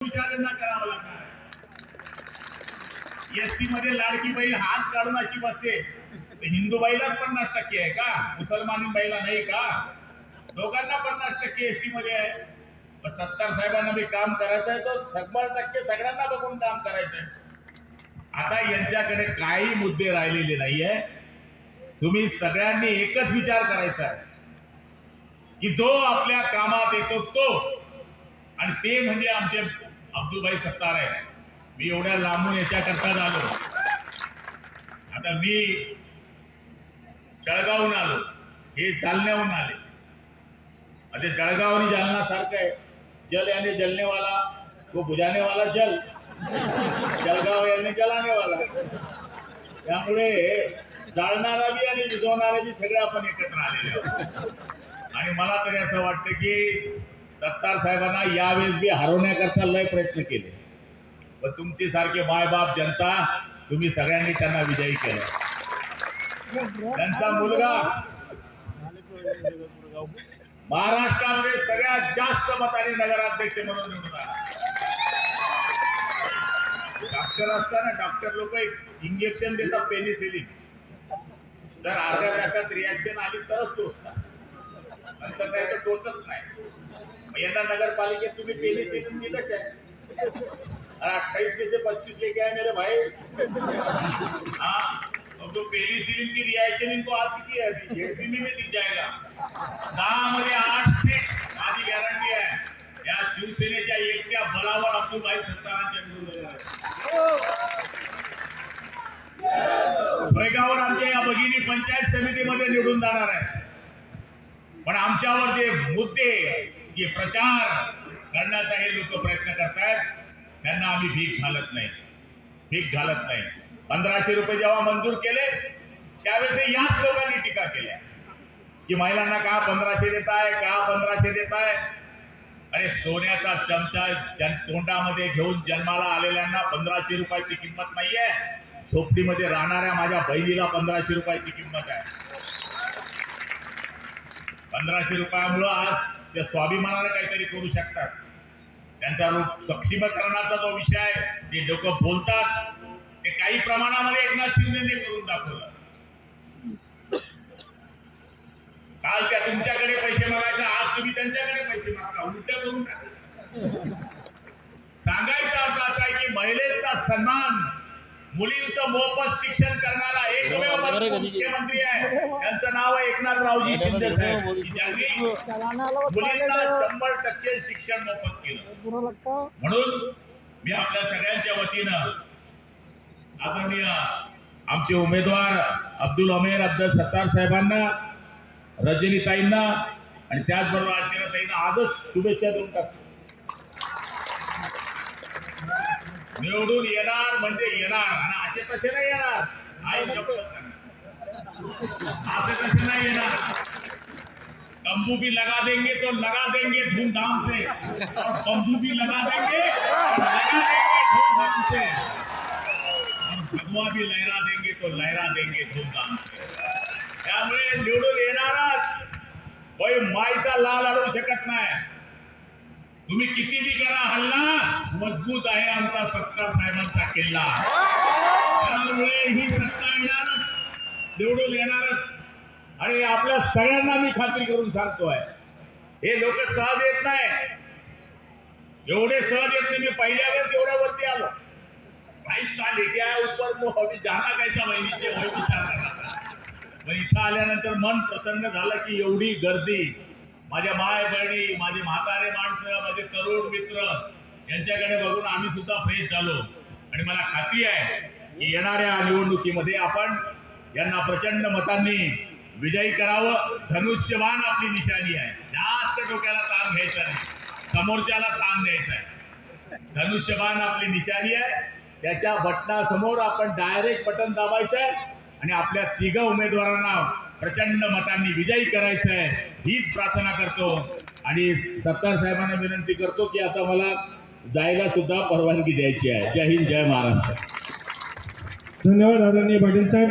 विचारांना करावं लागणार. एसटी मध्ये लाडकी बहीण हात काढून अशी बसते, हिंदूबाईलाच 50% आहे का, मुसलमान बाईला नाही का? दोघांना 50% एसटी मध्ये आहे. सत्तार साहेबांना बी काम करायचं आहे, तो 100% सगळ्यांना बघून काम करायचंय. आता यांच्याकडे काही मुद्दे राहिलेले नाहीये. तुम्ही सगळ्यांनी एकच विचार करायचा आहे की जो आपल्या कामात येतो तो, आणि ते म्हणजे आमचे अब्दुलभाई सत्तार आहे. मी एवढ्या लांबून याच्याकरता आलो. आता मी जळगावहून आलो, हे जालन्याहून आले. आता जळगाव आणि जालना सारखं आहे. जल याने जलने वाला, तो बुझाने वाला जल, जळगाव याने जलाने वाला. त्यामुळे जाळणारा बी आणि विझवणारा बी सगळे आपण एकत्र आलेले आहोत. आणि मला तरी असं वाटतं की सत्तार साहेबांना यावेळेस बी हरवण्याकरता लय प्रयत्न केले, पण तुमची सारखे मायबाप जनता, तुम्ही सगळ्यांनी त्यांना विजयी केलं. त्यांचा मुलगा महाराष्ट्रामध्ये सगळ्यात जास्त मताने नगराध्यक्ष म्हणून निवडून आला. डॉक्टर असताना डॉक्टर लोक इंजेक्शन देतात पेनिसिलिन, जर अर्ध्या तासात रिॲक्शन आली तरच टोचतात, नंतर काय तर टोचत नाही. यंदा नगरपालिकेत तुम्ही पेनिसिलिन दिलंच आहे. 28 में से 25 लेके आए मेरे भाई. हाँ, अब तो पेनिसिलिन की रिएक्शन इनको आ चुकी है, जेपीमी में दी जाएगा. 10 मध्ये 8 सीट माझी गॅरंटी आहे. या शिवसेनेच्या एकट्या बलावर अब्दुलभाई सत्तारांच्या विरोधात आहे. सोयगाववर आमच्या या भगिनी पंचायत समितीमध्ये निवडून जाणार आहे. पण आमच्यावर जे मुद्दे, जे प्रचार करण्याचा हे लोक प्रयत्न करतायत, त्यांना आम्ही भीक घालत नाही, भीक घालत नाही. 1500 रुपये जेव्हा मंजूर केले त्यावेळेस याच लोकांनी टीका केल्या की महिलांना का 1500 देत आहे, का 1500 देत आहे. अरे सोन्याचा चमचा तोंडामध्ये घेऊन जन्माला आलेल्यांना 1500 रुपयाची किंमत नाहीये. झोपडीमध्ये राहणाऱ्या माझ्या बहिणीला 1500 रुपयाची किंमत आहे. 1500 रुपयामुळं आज त्या स्वाभिमानाने काहीतरी करू शकतात. त्यांचा सक्षमीकरणाचा जो विषय आहे, ते लोक बोलतात, ते काही प्रमाणामध्ये एकनाथ शिंदेने करून दाखवलं. काल त्या तुमच्याकडे पैसे मागायचे, आज तुम्ही त्यांच्याकडे पैसे मागता, उलट करून टाकलं. सांगायचा अर्थ असा आहे की महिलेचा सन्मान, मुलींचं मोफत शिक्षण करणारा एकमेव मुख्यमंत्री आहे, त्यांचं नाव आहे एकनाथरावजी शिंदे साहेब. मुलींना 100% शिक्षण मोफत केलं. म्हणून मी आपल्या सगळ्यांच्या वतीनं आदरणीय आमचे उमेदवार अब्दुल अमेर अब्दुल सत्तार साहेबांना, रजनीताईंना आणि त्याचबरोबर अर्चनाताईंना आजच शुभेच्छा देऊन टाकतो. निवडून येणार म्हणजे येणार, आणि असे तसे नाही येणार. आई शपथ असे तसे नाही येणार. तंबू भी लगा देंगे तो लगा देंगे धूमधाम से, और तंबू भी लगा देंगे और लगा देंगे धूमधाम से, और भगवा भी लहरा देंगे तो लहरा देंगे धूमधाम से. त्यामुळे निवडून येणारच. होय, माईचा लाल अडवू शकत नाही. तुम्ही किती बी करा हल्ला, मजबूत आहे आमचा सत्तार साहेबांचा किल्ला. त्यामुळे ही सत्ता येणारच, निवडून येणारच. आणि आपल्या सगळ्यांना मी खात्री करून सांगतोय, हे लोक सहज येत नाही, एवढे सहज येत नाही. मी पहिल्या वेळेस एवढ्या वरती आलो, ऊपर जाना कैसा बहिणीचे विचार करा. पण इथं आल्यानंतर मन प्रसन्न झालं की एवढी गर्दी, माझ्या माय बहिणी, माझे म्हातारे माणसं, माझे तरुण मित्र यांच्याकडे बघून आम्ही सुद्धा फ्रेश झालो. आणि मला खात्री आहे की येणाऱ्या निवडणुकीमध्ये आपण यांना प्रचंड मतांनी विजयी करावं. धनुष्यबाण आपली निशाणी आहे. जास्त डोक्याला ताण घ्यायचा नाही, समोरच्याला ताण द्यायचा आहे. धनुष्यबाण आपली निशाणी आहे. त्याच्या बटनासमोर आपण डायरेक्ट बटन दाबायचं आहे आणि आपल्या 3 उमेदवारांना प्रचंड मतांनी विजयी करायचं आहे, हीच प्रार्थना करतो. आणि सत्तार साहेबांना विनंती करतो की आता मला जायला सुद्धा परवानगी द्यायची आहे. जय हिंद, जय महाराष्ट्र. धन्यवाद आदरणीय पाटील साहेब.